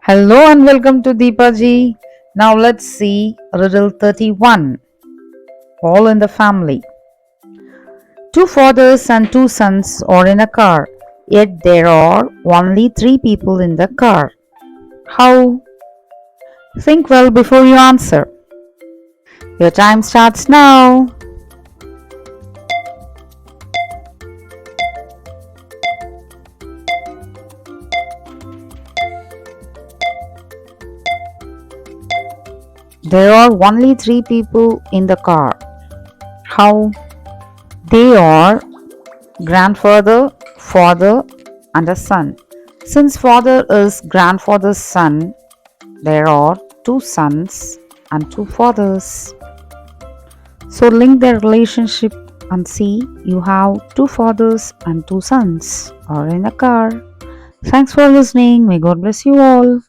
Hello and welcome to Deepaji. Now let's see Riddle 31. All in the family. Two fathers and two sons are in a car, yet there are only three people in the car. How? Think well before you answer. Your time starts now. There are only three people in the car. How? They are grandfather, father, and a son. Since father is grandfather's son, there are two sons and two fathers. So link their relationship and see you have two fathers and two sons are in a car. Thanks for listening. May God bless you all.